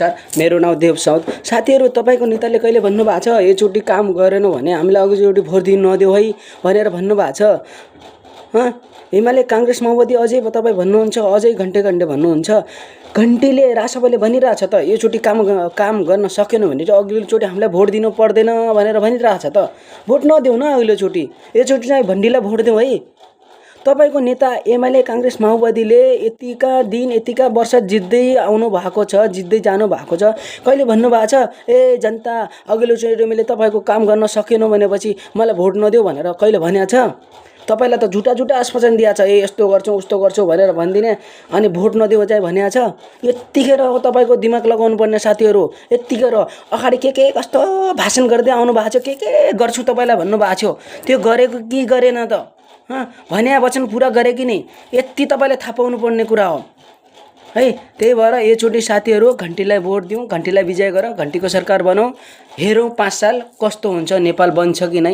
नमस्कार, मेरो नाम देव साउद। साथीहरू, तपाईँको नेताले कहिले भन्नुभएको छ योचोटि काम गरेनौ भने हामीलाई अघिचोटि भोट दिनु नदेऊ है भनेर भन्नुभएको छ? एमाले काङ्ग्रेस माओवादी अझै तपाईँ भन्नुहुन्छ, अझै घन्टे भन्नुहुन्छ। घन्टीले रासपाले भनिरहेछ त योचोटि काम गर्न सकेन भने चाहिँ अघिल्लोचोटि हामीलाई भोट दिनु पर्दैन भनेर भनिरहेछ त। भोट नदेऊ न अघिल्लोचोटि, योचोटि चाहिँ भन्डीलाई भोट देऊ है। तपाईको नेता एमाले काङ्ग्रेस माओवादीले यतिका दिन यतिका वर्ष जित्दै आउनु भएको छ, जित्दै जानु भएको छ। कहिले भन्नुभएको छ ए जनता अघिल्लोचोटि मैले तपाईँको काम गर्न सकेन भनेपछि मलाई भोट नदेऊ भनेर कहिले भनेको छ? तपाईँलाई त झुटा आश्वासन दिएको छ, ए यस्तो गर्छौँ उस्तो गर्छौँ भनेर भनिदिने, अनि भोट नदेऊ चाहिँ भनेको छ। यत्तिखेर हो तपाईँको दिमाग लगाउनु पर्ने साथीहरू। यत्तिखेर अगाडि के कस्तो भाषण गर्दै आउनु भएको छ, के गर्छु तपाईँलाई भन्नुभएको थियो, त्यो गरेको कि गरेन त? भने वचन पुरा गरे कि नहीं, यति तपाईँले थाहा पाउनु पर्ने कुरा हो है। त्यही भएर योचोटि साथीहरू घन्टीलाई भोट दिउँ, घन्टीलाई विजय गर, घन्टीको सरकार बनाऊ, हेरौँ 5 साल कस्तो हुन्छ, नेपाल बन्छ कि नै।